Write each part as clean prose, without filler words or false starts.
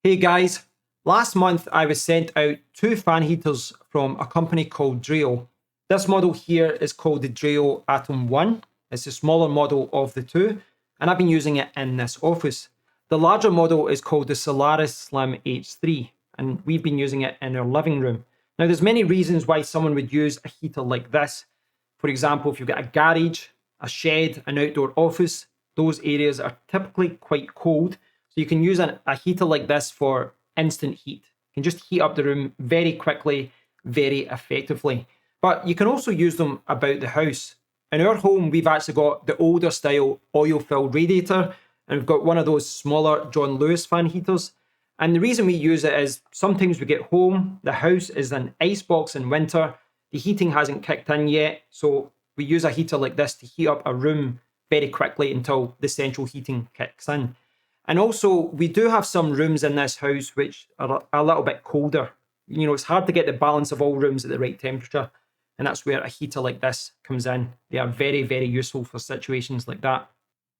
Hey guys, last month I was sent out two fan heaters from a company called Dreo. This model here is called the Dreo Atom 1. It's the smaller model of the two, and I've been using it in this office. The larger model is called the Solaris Slim H3, and we've been using it in our living room. Now there's many reasons why someone would use a heater like this. For example, if you've got a garage, a shed, an outdoor office, those areas are typically quite cold. So you can use a heater like this for instant heat. You can just heat up the room very quickly, very effectively. But you can also use them about the house. In our home, we've actually got the older style oil-filled radiator, and we've got one of those smaller John Lewis fan heaters. And the reason we use it is sometimes we get home, the house is an icebox in winter, the heating hasn't kicked in yet, so we use a heater like this to heat up a room very quickly until the central heating kicks in. And also, we do have some rooms in this house which are a little bit colder. You know, it's hard to get the balance of all rooms at the right temperature, and that's where a heater like this comes in. They are very, very useful for situations like that.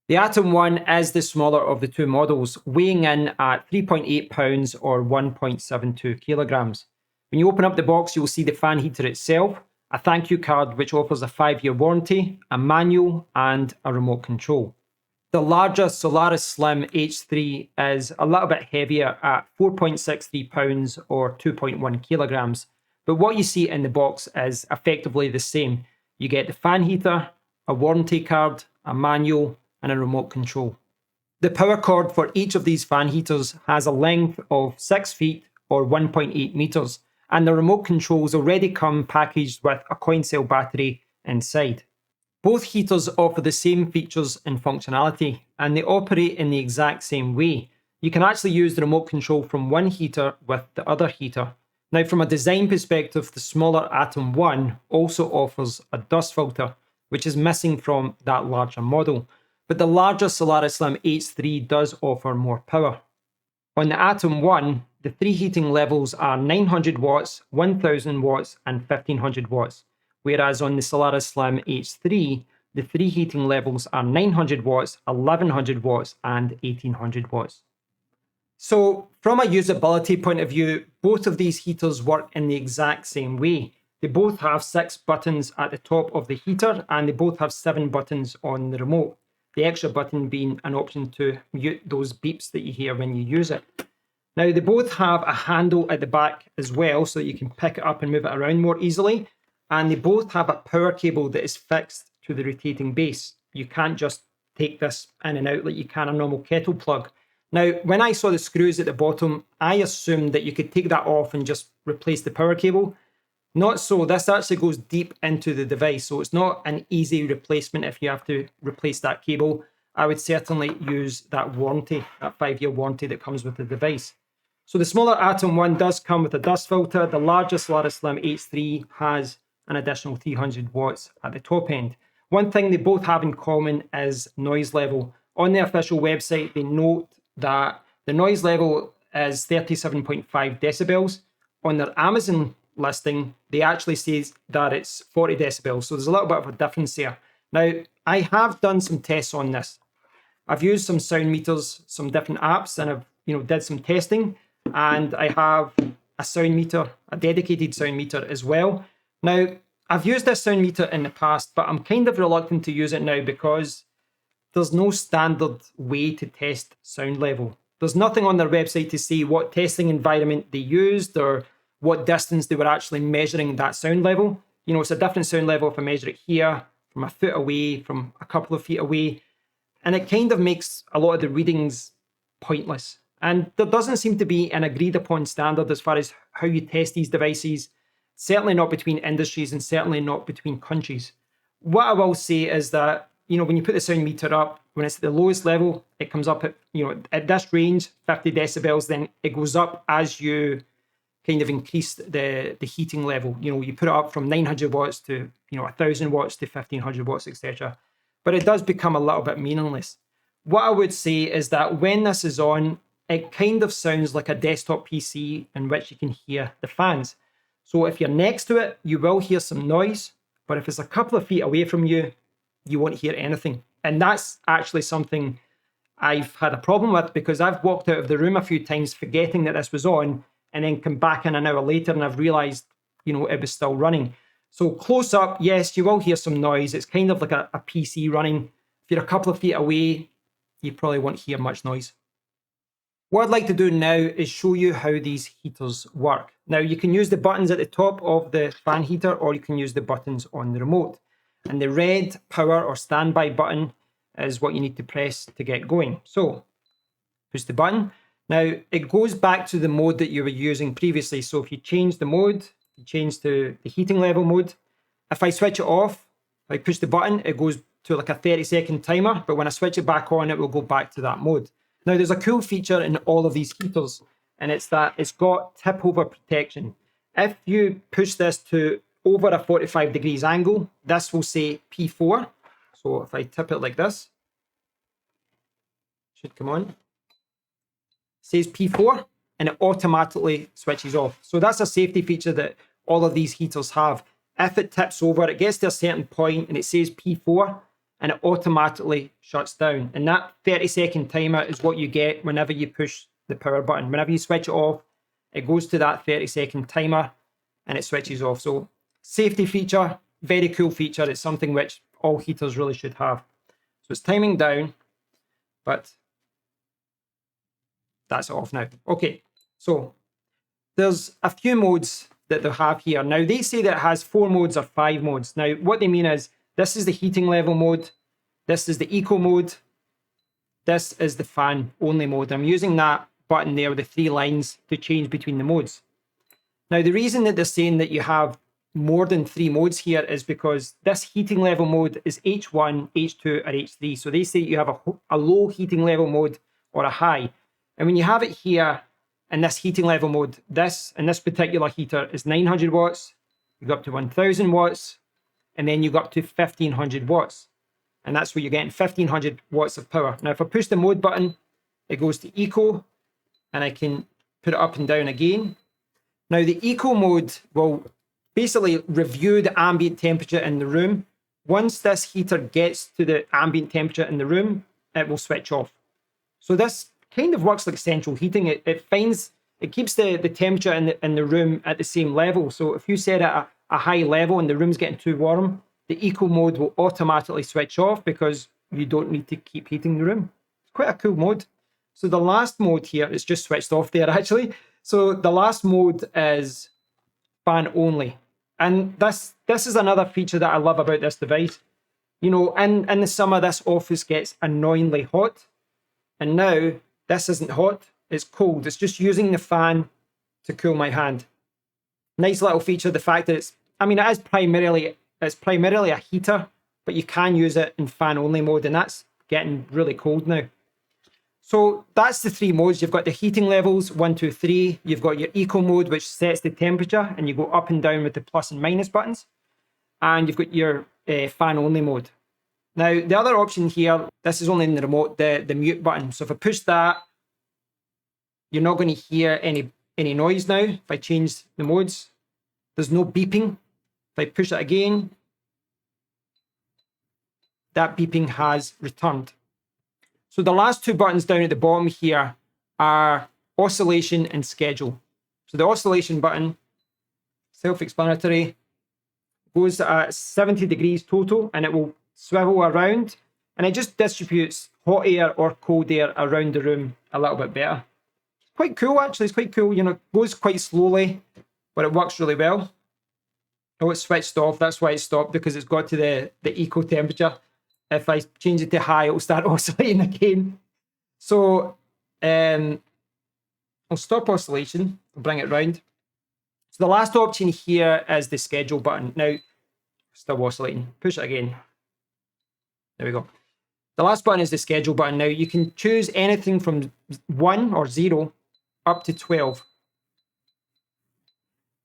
The Atom 1 is the smaller of the two models, weighing in at 3.8 pounds or 1.72 kilograms. When you open up the box, you'll see the fan heater itself, a thank you card which offers a 5-year warranty, a manual, and a remote control. The larger Solaris Slim H3 is a little bit heavier at 4.63 pounds or 2.1 kilograms, but what you see in the box is effectively the same. You get the fan heater, a warranty card, a manual, and a remote control. The power cord for each of these fan heaters has a length of 6 feet or 1.8 meters, and the remote controls already come packaged with a coin cell battery inside. Both heaters offer the same features and functionality, and they operate in the exact same way. You can actually use the remote control from one heater with the other heater. Now, from a design perspective, the smaller Atom 1 also offers a dust filter, which is missing from that larger model. But the larger Solaris Slim H3 does offer more power. On the Atom 1, the three heating levels are 900 watts, 1000 watts, and 1500 watts. Whereas on the Solaris Slim H3, the three heating levels are 900 watts, 1100 watts, and 1800 watts. So from a usability point of view, both of these heaters work in the exact same way. They both have 6 buttons at the top of the heater, and they both have 7 buttons on the remote. The extra button being an option to mute those beeps that you hear when you use it. Now, they both have a handle at the back as well, so you can pick it up and move it around more easily. And they both have a power cable that is fixed to the rotating base. You can't just take this in and out like you can a normal kettle plug. Now, when I saw the screws at the bottom, I assumed that you could take that off and just replace the power cable. Not so. This actually goes deep into the device, so it's not an easy replacement if you have to replace that cable. I would certainly use that warranty, that 5-year warranty that comes with the device. So the smaller Atom 1 does come with a dust filter. The larger Solaris Slim H3 has an additional 300 watts at the top end. One thing they both have in common is noise level. On the official website, they note that the noise level is 37.5 decibels. On their Amazon listing, they actually say that it's 40 decibels. So there's a little bit of a difference there. Now, I have done some tests on this. I've used some sound meters, some different apps, and I've did some testing. And I have a sound meter, a dedicated sound meter as well. Now, I've used this sound meter in the past, but I'm kind of reluctant to use it now because there's no standard way to test sound level. There's nothing on their website to say what testing environment they used or what distance they were actually measuring that sound level. You know, it's a different sound level if I measure it here, from a foot away, from a couple of feet away. And it kind of makes a lot of the readings pointless. And there doesn't seem to be an agreed upon standard as far as how you test these devices. Certainly not between industries and certainly not between countries. What I will say is that, when you put the sound meter up, when it's at the lowest level, it comes up at this range, 50 decibels, then it goes up as you kind of increase the heating level. You put it up from 900 watts to, 1000 watts to 1500 watts, etc. But it does become a little bit meaningless. What I would say is that when this is on, it kind of sounds like a desktop PC in which you can hear the fans. So if you're next to it, you will hear some noise, but if it's a couple of feet away from you, you won't hear anything. And that's actually something I've had a problem with, because I've walked out of the room a few times forgetting that this was on, and then come back in an hour later and I've realized, it was still running. So close up, yes, you will hear some noise. It's kind of like a PC running. If you're a couple of feet away, you probably won't hear much noise. What I'd like to do now is show you how these heaters work. Now, you can use the buttons at the top of the fan heater, or you can use the buttons on the remote. And the red power or standby button is what you need to press to get going. So, push the button. Now, it goes back to the mode that you were using previously. So if you change the mode, you change to the heating level mode. If I switch it off, if I push the button, it goes to like a 30-second timer. But when I switch it back on, it will go back to that mode. Now, there's a cool feature in all of these heaters, and it's that it's got tip over protection. If you push this to over a 45 degrees angle, this will say P4. So if I tip it like this, should come on. It says P4, and it automatically switches off. So that's a safety feature that all of these heaters have. If it tips over, it gets to a certain point and it says P4, and it automatically shuts down. And that 30-second timer is what you get whenever you push the power button. Whenever you switch it off, it goes to that 30-second timer and it switches off. So safety feature, very cool feature. It's something which all heaters really should have. So it's timing down, but that's off now. Okay, so there's a few modes that they have here. Now, they say that it has 4 modes or 5 modes. Now, what they mean is, this is the heating level mode, this is the eco mode, this is the fan only mode. I'm using that button there with the 3 lines to change between the modes. Now, the reason that they're saying that you have more than 3 modes here is because this heating level mode is H1, H2, or H3. So they say you have a low heating level mode or a high. And when you have it here in this heating level mode, this particular heater is 900 watts, you go up to 1000 watts, and then you go up to 1500 watts. And that's where you're getting 1500 watts of power. Now, if I push the mode button, it goes to eco, and I can put it up and down again. Now, the eco mode will basically review the ambient temperature in the room. Once this heater gets to the ambient temperature in the room, it will switch off. So this kind of works like central heating. It keeps the temperature in the room at the same level. So if you set it at a high level and the room's getting too warm, the eco mode will automatically switch off because you don't need to keep heating the room. It's quite a cool mode. So the last mode here is just switched off there actually. So the last mode is fan only. And this is another feature that I love about this device. In the summer, this office gets annoyingly hot. And now this isn't hot, it's cold. It's just using the fan to cool my hand. Nice little feature, the fact that it's primarily a heater, but you can use it in fan only mode, and that's getting really cold now. So that's the 3 modes. You've got the heating levels, 1, 2, 3. You've got your eco mode, which sets the temperature, and you go up and down with the plus and minus buttons. And you've got your fan only mode. Now, the other option here, this is only in the remote, the mute button. So if I push that, you're not going to hear any noise now. If I change the modes, there's no beeping. If I push it again, that beeping has returned. So the last 2 buttons down at the bottom here are oscillation and schedule. So the oscillation button, self-explanatory, goes at 70 degrees total, and it will swivel around, and it just distributes hot air or cold air around the room a little bit better. It's quite cool, actually. It's quite cool. It goes quite slowly, but it works really well. Oh, it's switched off. That's why it stopped, because it's got to the eco temperature. If I change it to high, it'll start oscillating again. So I'll stop oscillation. I'll bring it round. So the last option here is the schedule button. Now, still oscillating. Push it again. There we go. The last button is the schedule button. Now, you can choose anything from 1 or 0 up to 12.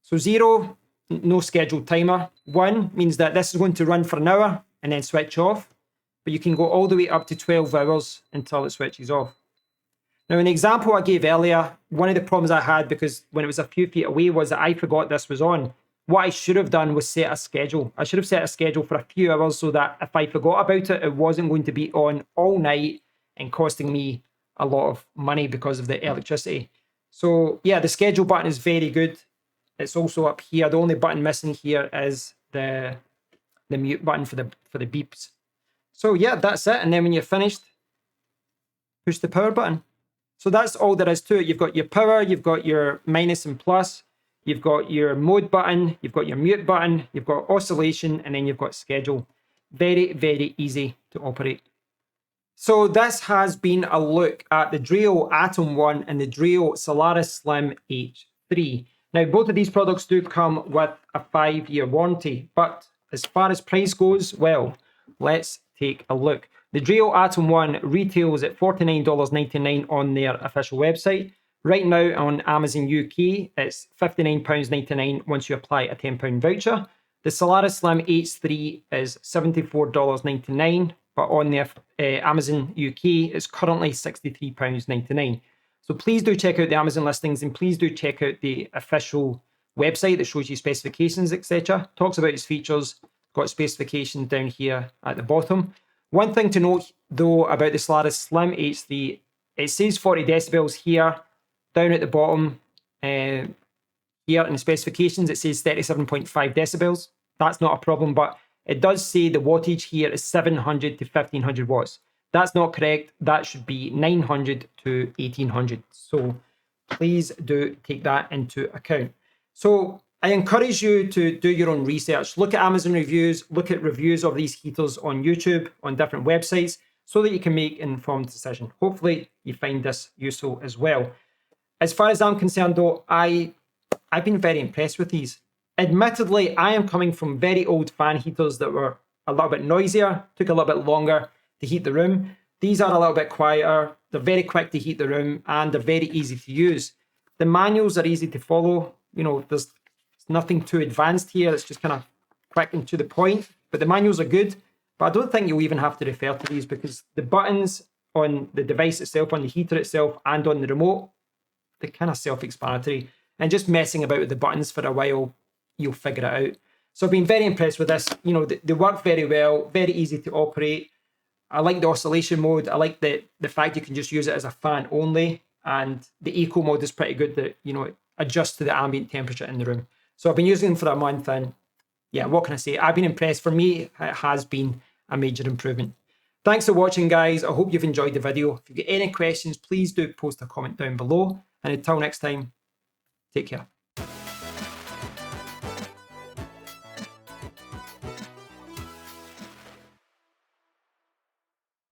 So 0, no scheduled timer. 1 means that this is going to run for an hour and then switch off. But you can go all the way up to 12 hours until it switches off. Now, in the example I gave earlier, one of the problems I had, because when it was a few feet away, was that I forgot this was on. What I should have done was set a schedule. I should have set a schedule for a few hours so that if I forgot about it, it wasn't going to be on all night and costing me a lot of money because of the electricity. So yeah, the schedule button is very good. It's also up here. The only button missing here is the mute button for the beeps. So yeah, that's it. And then when you're finished, push the power button. So that's all there is to it. You've got your power, you've got your minus and plus, you've got your mode button, you've got your mute button, you've got oscillation, and then you've got schedule. Very, very easy to operate. So this has been a look at the Dreo Atom 1 and the Dreo Solaris Slim H3. Now, both of these products do come with a 5-year warranty, but as far as price goes, well, let's take a look. The Dreo Atom 1 retails at $49.99 on their official website. Right now on Amazon UK, it's £59.99 once you apply a £10 voucher. The Solaris Slim H3 is $74.99, but on their Amazon UK, it's currently £63.99. So please do check out the Amazon listings, and please do check out the official website that shows you specifications, etc. Talks about its features, got specifications down here at the bottom. One thing to note though about the Solaris Slim H3, it says 40 decibels here. Down at the bottom here in the specifications, it says 37.5 decibels. That's not a problem, but it does say the wattage here is 700 to 1500 watts. That's not correct. That should be 900 to 1800. So please do take that into account. So I encourage you to do your own research. Look at Amazon reviews, look at reviews of these heaters on YouTube, on different websites, so that you can make an informed decision. Hopefully you find this useful as well. As far as I'm concerned though, I've been very impressed with these. Admittedly, I am coming from very old fan heaters that were a little bit noisier, took a little bit longer to heat the room. These are a little bit quieter, they're very quick to heat the room, and they're very easy to use. The manuals are easy to follow. You know, there's nothing too advanced here, it's just kind of quick and to the point, but the manuals are good. But I don't think you'll even have to refer to these, because the buttons on the device itself, on the heater itself, and on the remote, they're kind of self-explanatory. And just messing about with the buttons for a while, you'll figure it out. So I've been very impressed with this. You know, they work very well, very easy to operate. I like the oscillation mode. I like the fact you can just use it as a fan only. And the eco mode is pretty good, that, you know, it adjusts to the ambient temperature in the room. So I've been using them for a month, and yeah, what can I say? I've been impressed. For me, it has been a major improvement. Thanks for watching, guys. I hope you've enjoyed the video. If you've got any questions, please do post a comment down below. And until next time, take care.